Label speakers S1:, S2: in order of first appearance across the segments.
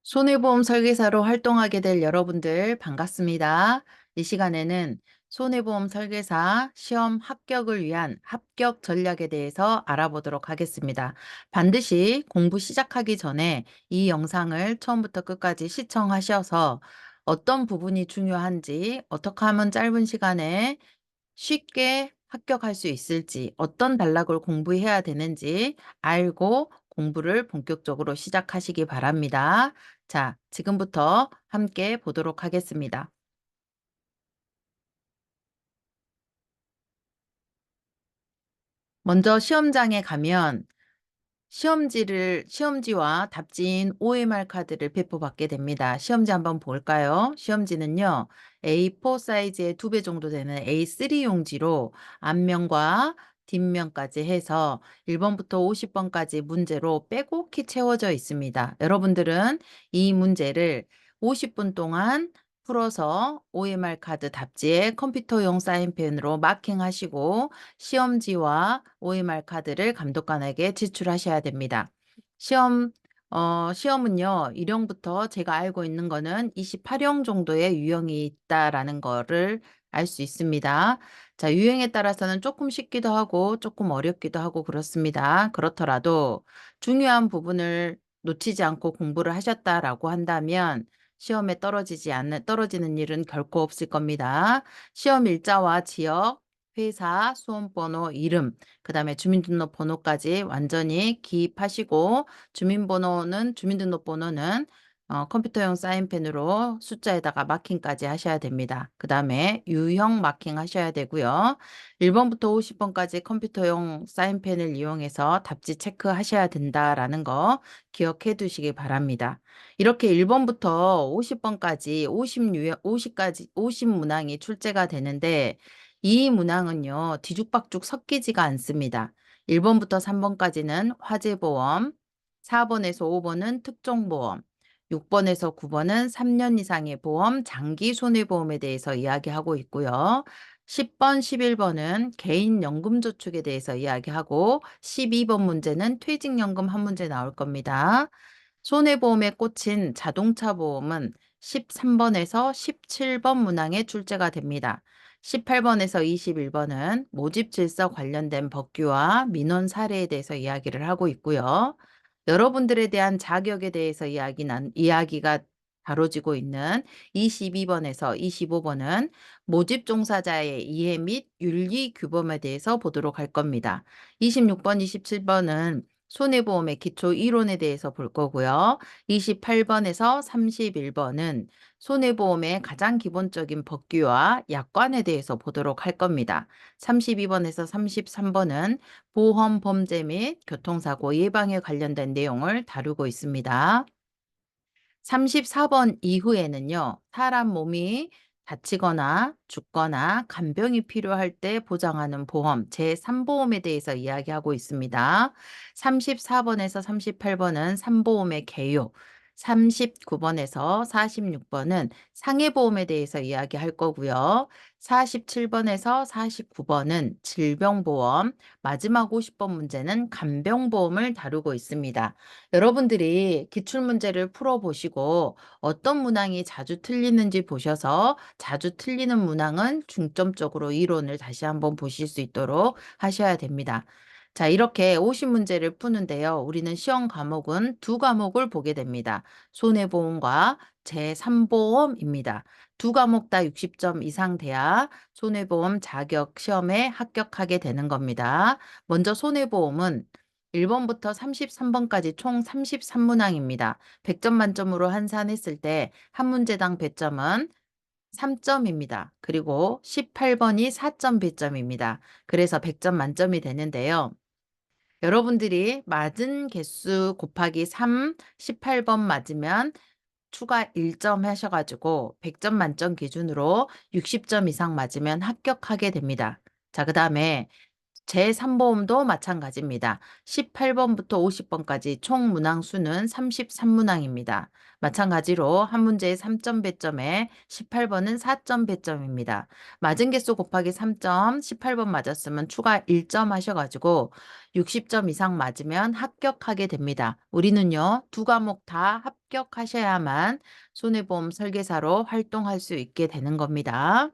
S1: 손해보험 설계사로 활동하게 될 여러분들 반갑습니다. 이 시간에는 손해보험 설계사 시험 합격을 위한 합격 전략에 대해서 알아보도록 하겠습니다. 반드시 공부 시작하기 전에 이 영상을 처음부터 끝까지 시청하셔서 어떤 부분이 중요한지, 어떻게 하면 짧은 시간에 쉽게 합격할 수 있을지, 어떤 단락을 공부해야 되는지 알고 공부를 본격적으로 시작하시기 바랍니다. 자, 지금부터 함께 보도록 하겠습니다. 먼저 시험장에 가면 시험지와 답지인 OMR 카드를 배포받게 됩니다. 시험지 한번 볼까요? 시험지는요, A4 사이즈의 2배 정도 되는 A3 용지로 앞면과 뒷면까지 해서 1번부터 50번까지 문제로 빼곡히 채워져 있습니다. 여러분들은 이 문제를 50분 동안 풀어서 OMR 카드 답지에 컴퓨터용 사인펜으로 마킹하시고 시험지와 OMR 카드를 감독관에게 제출하셔야 됩니다. 시험은요, 1형부터 제가 알고 있는 거는 28형 정도의 유형이 있다라는 거를 알 수 있습니다. 자, 유형에 따라서는 조금 쉽기도 하고 조금 어렵기도 하고 그렇습니다. 그렇더라도 중요한 부분을 놓치지 않고 공부를 하셨다라고 한다면 시험에 떨어지는 일은 결코 없을 겁니다. 시험 일자와 지역, 회사, 수험번호, 이름, 그 다음에 주민등록번호까지 완전히 기입하시고 주민등록번호는 컴퓨터용 사인펜으로 숫자에다가 마킹까지 하셔야 됩니다. 그 다음에 유형 마킹 하셔야 되고요. 1번부터 50번까지 컴퓨터용 사인펜을 이용해서 답지 체크하셔야 된다라는 거 기억해 두시기 바랍니다. 이렇게 1번부터 50번까지 50 문항이 출제가 되는데 이 문항은요, 뒤죽박죽 섞이지가 않습니다. 1번부터 3번까지는 화재보험, 4번에서 5번은 특정보험, 6번에서 9번은 3년 이상의 보험, 장기 손해보험에 대해서 이야기하고 있고요. 10번, 11번은 개인연금저축에 대해서 이야기하고 12번 문제는 퇴직연금 한 문제 나올 겁니다. 손해보험에 꽂힌 자동차 보험은 13번에서 17번 문항에 출제가 됩니다. 18번에서 21번은 모집 질서 관련된 법규와 민원 사례에 대해서 이야기를 하고 있고요. 여러분들에 대한 자격에 대해서 이야기가 다뤄지고 있는 22번에서 25번은 모집 종사자의 이해 및 윤리 규범에 대해서 보도록 할 겁니다. 26번, 27번은 손해보험의 기초 이론에 대해서 볼 거고요. 28번에서 31번은 손해보험의 가장 기본적인 법규와 약관에 대해서 보도록 할 겁니다. 32번에서 33번은 보험 범죄 및 교통사고 예방에 관련된 내용을 다루고 있습니다. 34번 이후에는요, 사람 몸이 다치거나 죽거나 간병이 필요할 때 보장하는 보험, 제3보험에 대해서 이야기하고 있습니다. 34번에서 38번은 3보험의 개요, 39번에서 46번은 상해보험에 대해서 이야기할 거고요. 47번에서 49번은 질병보험, 마지막 50번 문제는 간병보험을 다루고 있습니다. 여러분들이 기출문제를 풀어보시고 어떤 문항이 자주 틀리는지 보셔서 자주 틀리는 문항은 중점적으로 이론을 다시 한번 보실 수 있도록 하셔야 됩니다. 자, 이렇게 50문제를 푸는데요. 우리는 시험 과목은 두 과목을 보게 됩니다. 손해보험과 제3보험입니다. 두 과목 다 60점 이상 돼야 손해보험 자격 시험에 합격하게 되는 겁니다. 먼저 손해보험은 1번부터 33번까지 총 33문항입니다. 100점 만점으로 환산했을 때 한 문제당 배점은 3점입니다. 그리고 18번이 4점 배점입니다. 그래서 100점 만점이 되는데요. 여러분들이 맞은 개수 곱하기 3, 18번 맞으면 추가 1점 하셔가지고 100점 만점 기준으로 60점 이상 맞으면 합격하게 됩니다. 자, 그 다음에 제3보험도 마찬가지입니다. 18번부터 50번까지 총 문항 수는 33문항입니다. 마찬가지로 한 문제에 3점 배점에 18번은 4점 배점입니다. 맞은 개수 곱하기 3점, 18번 맞았으면 추가 1점 하셔가지고 60점 이상 맞으면 합격하게 됩니다. 우리는요, 두 과목 다 합격하셔야만 손해보험 설계사로 활동할 수 있게 되는 겁니다.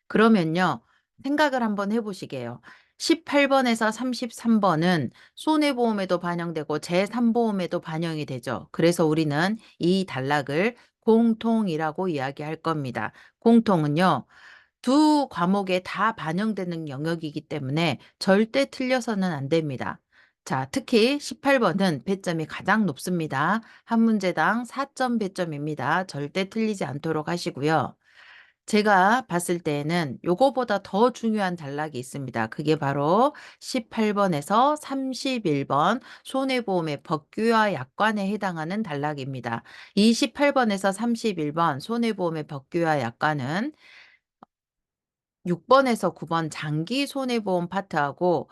S1: 그러면요, 생각을 한번 해보시게요. 18번에서 33번은 손해보험에도 반영되고 제3보험에도 반영이 되죠. 그래서 우리는 이 단락을 공통이라고 이야기할 겁니다. 공통은요, 두 과목에 다 반영되는 영역이기 때문에 절대 틀려서는 안 됩니다. 자, 특히 18번은 배점이 가장 높습니다. 한 문제당 4점 배점입니다. 절대 틀리지 않도록 하시고요. 제가 봤을 때에는 요거보다 더 중요한 단락이 있습니다. 그게 바로 18번에서 31번 손해보험의 법규와 약관에 해당하는 단락입니다. 이 18번에서 31번 손해보험의 법규와 약관은 6번에서 9번 장기 손해보험 파트하고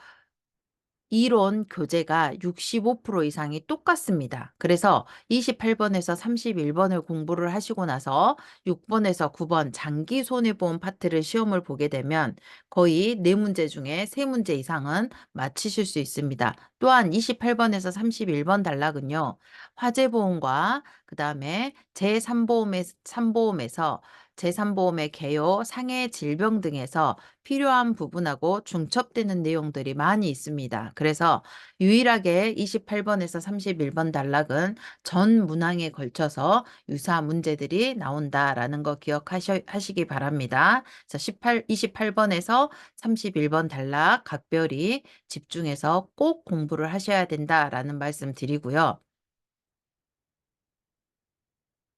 S1: 이론 교재가 65% 이상이 똑같습니다. 그래서 28번에서 31번을 공부를 하시고 나서 6번에서 9번 장기 손해보험 파트를 시험을 보게 되면 거의 4문제 중에 3문제 이상은 맞히실 수 있습니다. 또한 28번에서 31번 단락은요. 화재보험과 그 다음에 제3보험에서 제3보험의 개요, 상해 질병 등에서 필요한 부분하고 중첩되는 내용들이 많이 있습니다. 그래서 유일하게 28번에서 31번 단락은 전 문항에 걸쳐서 유사 문제들이 나온다라는 거 기억하시기 바랍니다. 그래서 28번에서 31번 단락 각별히 집중해서 꼭 공부를 하셔야 된다라는 말씀 드리고요.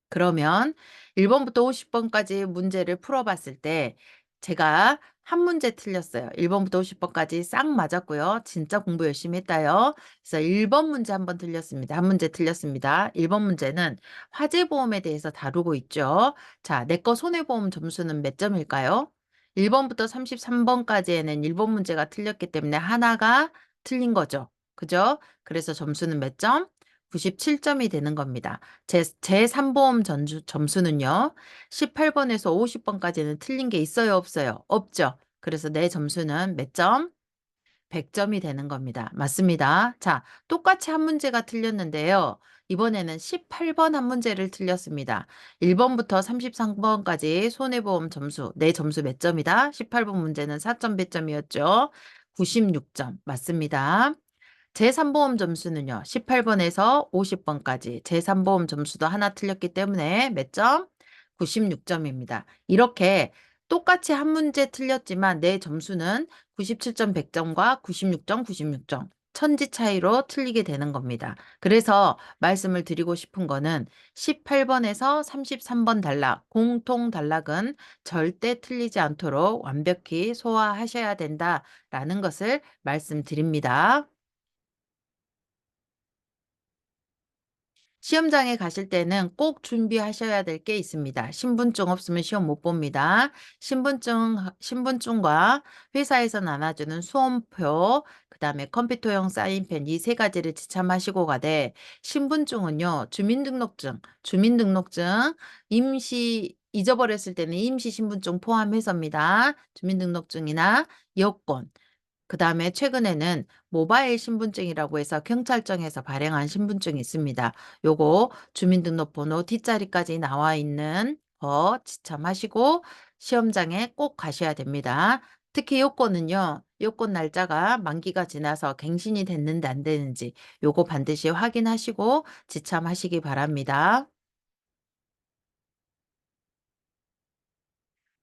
S1: 그러면 1번부터 50번까지 문제를 풀어봤을 때 제가 한 문제 틀렸어요. 1번부터 50번까지 싹 맞았고요. 진짜 공부 열심히 했다요. 그래서 1번 문제 한번 틀렸습니다. 한 문제 틀렸습니다. 1번 문제는 화재보험에 대해서 다루고 있죠. 자, 내 거 손해보험 점수는 몇 점일까요? 1번부터 33번까지에는 1번 문제가 틀렸기 때문에 하나가 틀린 거죠. 그죠? 그래서 점수는 몇 점? 97점이 되는 겁니다. 제3보험 점수는요. 18번에서 50번까지는 틀린 게 있어요, 없어요? 없죠. 그래서 내 점수는 몇 점? 100점이 되는 겁니다. 맞습니다. 자, 똑같이 한 문제가 틀렸는데요. 이번에는 18번 한 문제를 틀렸습니다. 1번부터 33번까지 손해보험 점수, 내 점수 몇 점이다? 18번 문제는 4점 배점이었죠. 96점. 맞습니다. 제3보험 점수는요. 18번에서 50번까지 제3보험 점수도 하나 틀렸기 때문에 몇 점? 96점입니다. 이렇게 똑같이 한 문제 틀렸지만 내 점수는 97점 100점과 96점 96점 천지 차이로 틀리게 되는 겁니다. 그래서 말씀을 드리고 싶은 거는 18번에서 33번 단락, 공통 단락은 절대 틀리지 않도록 완벽히 소화하셔야 된다라는 것을 말씀드립니다. 시험장에 가실 때는 꼭 준비하셔야 될 게 있습니다. 신분증 없으면 시험 못 봅니다. 신분증과 회사에서 나눠주는 수험표, 그 다음에 컴퓨터용 사인펜 이 세 가지를 지참하시고 가되 신분증은요, 주민등록증, 임시 잊어버렸을 때는 임시 신분증 포함해서입니다. 주민등록증이나 여권, 그 다음에 최근에는 모바일 신분증이라고 해서 경찰청에서 발행한 신분증이 있습니다. 요거 주민등록번호 뒷자리까지 나와 있는 거 지참하시고 시험장에 꼭 가셔야 됩니다. 특히 요건은요. 요건 날짜가 만기가 지나서 갱신이 됐는지 안 되는지 요거 반드시 확인하시고 지참하시기 바랍니다.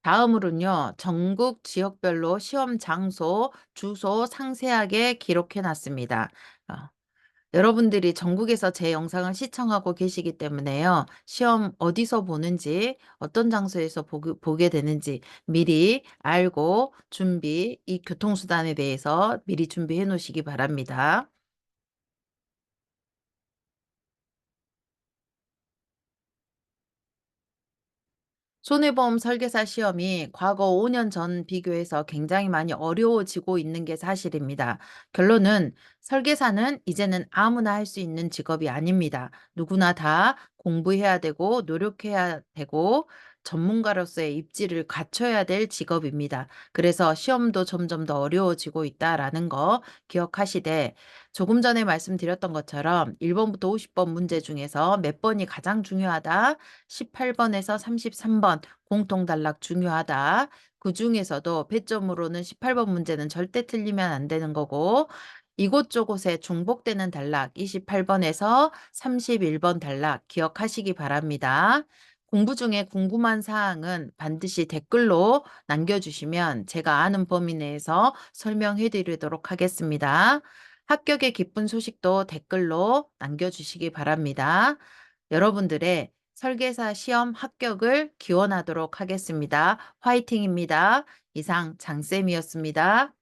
S1: 다음으로는요, 전국 지역별로 시험 장소, 주소 상세하게 기록해 놨습니다. 어, 여러분들이 전국에서 제 영상을 시청하고 계시기 때문에요, 시험 어디서 보는지, 어떤 장소에서 보게 되는지 미리 알고 이 교통수단에 대해서 미리 준비해 놓으시기 바랍니다. 손해보험 설계사 시험이 과거 5년 전 비교해서 굉장히 많이 어려워지고 있는 게 사실입니다. 결론은 설계사는 이제는 아무나 할 수 있는 직업이 아닙니다. 누구나 다 공부해야 되고 노력해야 되고 전문가로서의 입지를 갖춰야 될 직업입니다. 그래서 시험도 점점 더 어려워지고 있다라는 거 기억하시되, 조금 전에 말씀드렸던 것처럼 1번부터 50번 문제 중에서 몇 번이 가장 중요하다. 18번에서 33번 공통 단락 중요하다. 그 중에서도 배점으로는 18번 문제는 절대 틀리면 안 되는 거고, 이곳저곳에 중복되는 단락 28번에서 31번 단락 기억하시기 바랍니다. 공부 중에 궁금한 사항은 반드시 댓글로 남겨주시면 제가 아는 범위 내에서 설명해 드리도록 하겠습니다. 합격의 기쁜 소식도 댓글로 남겨주시기 바랍니다. 여러분들의 설계사 시험 합격을 기원하도록 하겠습니다. 화이팅입니다. 이상 장쌤이었습니다.